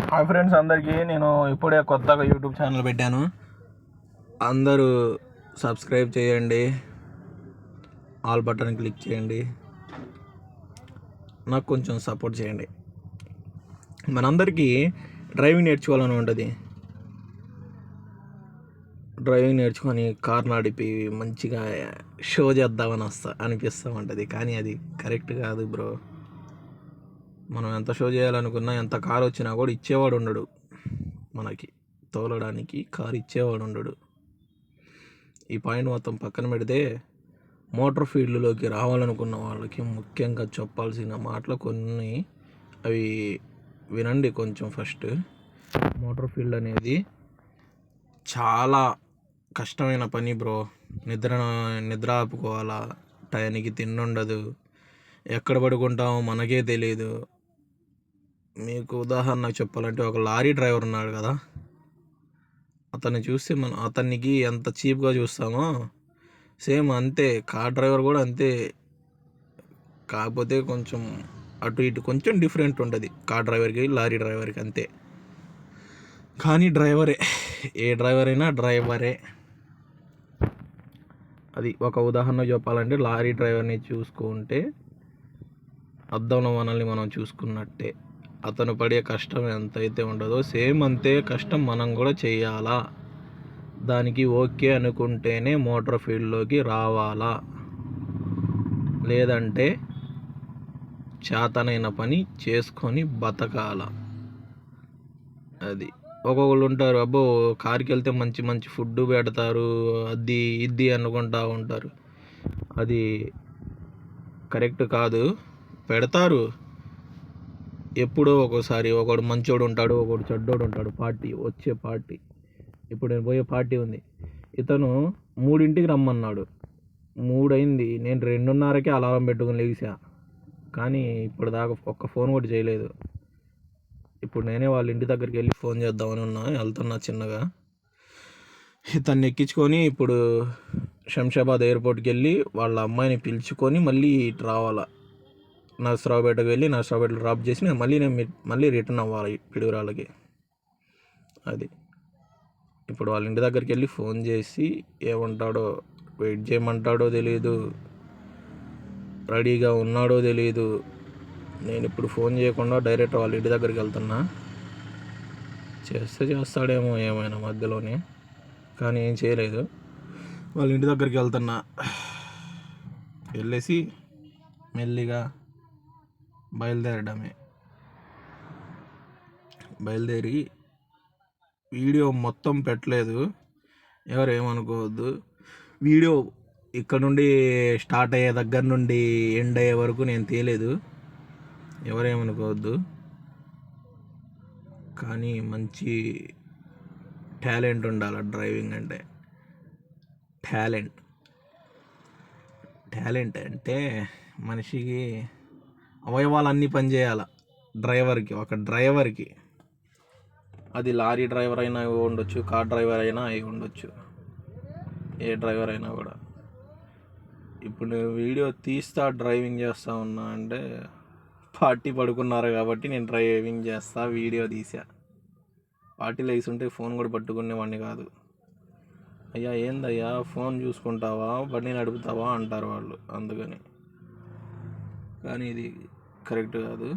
Hi friends అందరికీ. నేను ఇప్పుడే కొత్తగా యూట్యూబ్ ఛానల్ పెట్టాను. అందరూ సబ్స్క్రైబ్ చేయండి, ఆల్ బటన్ క్లిక్ చేయండి, నాకు కొంచెం సపోర్ట్ చేయండి. మనందరికీ డ్రైవింగ్ నేర్చుకోవాలని ఉంటుంది. డ్రైవింగ్ నేర్చుకొని కార్ నడిపి మంచిగా షో చేద్దామని అనిపిస్తూ ఉంటుంది. కానీ అది కరెక్ట్ కాదు బ్రో. మనం ఎంత షో చేయాలనుకున్నా, ఎంత కారు వచ్చినా కూడా ఇచ్చేవాడు ఉండడు. మనకి తోలడానికి కారు ఇచ్చేవాడు ఉండడు. ఈ పాయింట్ మొత్తం పక్కన పెడితే, మోటార్ ఫీల్డ్లోకి రావాలనుకున్న వాళ్ళకి ముఖ్యంగా చెప్పాల్సిన మాటలు కొన్ని, అవి వినండి కొంచెం. ఫస్ట్, మోటార్ ఫీల్డ్ అనేది చాలా కష్టమైన పని బ్రో. నిద్ర ఆపుకోవాలా, టైంకి తిండి ఉండదు, ఎక్కడ పడుకుంటామో మనకే తెలియదు. మీకు ఉదాహరణ చెప్పాలంటే, ఒక లారీ డ్రైవర్ ఉన్నాడు కదా, అతన్ని చూస్తే అతనికి ఎంత చీప్గా చూస్తామో సేమ్ అంతే కార్ డ్రైవర్ కూడా అంతే. కాకపోతే కొంచెం అటు ఇటు కొంచెం డిఫరెంట్ ఉంటుంది కార్ డ్రైవర్కి, లారీ డ్రైవర్కి, అంతే. కానీ డ్రైవరే, ఏ డ్రైవర్ అయినా డ్రైవరే. అది ఒక ఉదాహరణ చెప్పాలంటే, లారీ డ్రైవర్ని చూసుకుంటే అద్దంలో మనల్ని మనం చూసుకున్నట్టే. అతను పడే కష్టం ఎంతైతే ఉండదో సేమ్ అంతే కష్టం మనం కూడా చేయాలా. దానికి ఓకే అనుకుంటేనే మోటార్ ఫీల్డ్లోకి రావాలా, లేదంటే చేతనైన పని చేసుకొని బతకాల. అది ఒక్కొక్కళ్ళు ఉంటారు, అబ్బో కార్కి వెళ్తే మంచి మంచి ఫుడ్ పెడతారు, అది ఇది అనుకుంటా ఉంటారు. అది కరెక్ట్ కాదు. పెడతారు ఎప్పుడో ఒకసారి. ఒకడు మంచోడు ఉంటాడు, ఒకడు చెడ్డోడు ఉంటాడు. వచ్చే పార్టీ, ఇప్పుడు నేను పోయే పార్టీ ఉంది, ఇతను 3ంటికి రమ్మన్నాడు. 3 అయింది, నేను 2:30కే అలారం పెట్టుకుని లేచా. కానీ ఇప్పటిదాకా ఒక్క ఫోన్ కూడా చేయలేదు. ఇప్పుడు నేనే వాళ్ళ ఇంటి దగ్గరికి వెళ్ళి ఫోన్ చేద్దామని వెళ్తున్నా చిన్నగా. ఇతన్ని ఎక్కించుకొని ఇప్పుడు శంషాబాద్ ఎయిర్పోర్ట్కి వెళ్ళి వాళ్ళ అమ్మాయిని పిలుచుకొని మళ్ళీ ఇటు రావాలా. నర్సరావుపేటకు వెళ్ళి నర్సరావుపేటలో డ్రాప్ చేసి నేను మళ్ళీ రిటర్న్ అవ్వాలి పిడుగురాళ్ళకి. అది ఇప్పుడు వాళ్ళ ఇంటి దగ్గరికి వెళ్ళి ఫోన్ చేసి ఏమంటాడో, వెయిట్ చేయమంటాడో తెలియదు, రెడీగా ఉన్నాడో తెలియదు. నేను ఇప్పుడు ఫోన్ చేయకుండా డైరెక్ట్ వాళ్ళ ఇంటి దగ్గరికి వెళ్తున్నా. చేస్తాడేమో ఏమైనా మధ్యలోనే, కానీ ఏం చేయలేదు. వాళ్ళ ఇంటి దగ్గరికి వెళ్తున్నా. వెళ్ళేసి మెల్లిగా బయలుదేరి వీడియో మొత్తం పెట్టలేదు, ఎవరు ఏమనుకోవద్దు. వీడియో ఇక్కడ నుండి స్టార్ట్ అయ్యే దగ్గర నుండి ఎండ్ అయ్యే వరకు నేను తీయలేదు, ఎవరేమనుకోవద్దు. కానీ మంచి టాలెంట్ ఉండాలి డ్రైవింగ్ అంటే. టాలెంట్ అంటే మనిషికి అవయవాలన్నీ పనిచేయాలి. ఒక డ్రైవర్కి అది లారీ డ్రైవర్ అయినా అయి ఉండొచ్చు, కార్ డ్రైవర్ అయినా అయి ఉండొచ్చు, ఏ డ్రైవర్ అయినా కూడా. ఇప్పుడు నేను వీడియో తీస్తా డ్రైవింగ్ చేస్తూ ఉన్నా అంటే పార్టీ పడుకున్నారు కాబట్టి నేను డ్రైవింగ్ చేస్తా, వీడియో తీసా. పార్టీలో వేసుంటే ఫోన్ కూడా పట్టుకునేవాడిని కాదు. అయ్యా ఏందయ్యా ఫోన్ చూసుకుంటావా, బండి నడుపుతావా అంటారు వాళ్ళు, అందుకని. కానీ ఇది కరెక్ట్ కాదు.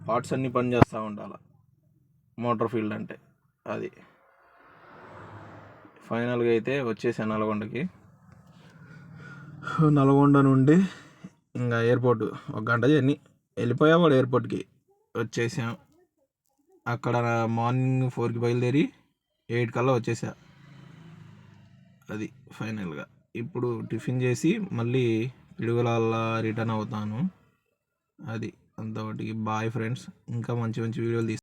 పార్ట్స్ అన్నీ పని చేస్తూ ఉండాలి మోటార్ ఫీల్డ్ అంటే. అది ఫైనల్గా అయితే వచ్చేసా నల్గొండకి. నల్గొండ నుండి ఇంకా ఎయిర్పోర్ట్ 1 గంట జర్నీ. వెళ్ళిపోయావాడు ఎయిర్పోర్ట్కి, వచ్చేసాం. అక్కడ మార్నింగ్ 4కి బయలుదేరి 8 కల్లా వచ్చేసా. అది ఫైనల్గా. ఇప్పుడు టిఫిన్ చేసి మళ్ళీ పిడుగులల్లా రిటర్న్ అవుతాను. అది అంతవరకు బాయ్ ఫ్రెండ్స్. ఇంకా మంచి మంచి వీడియోలు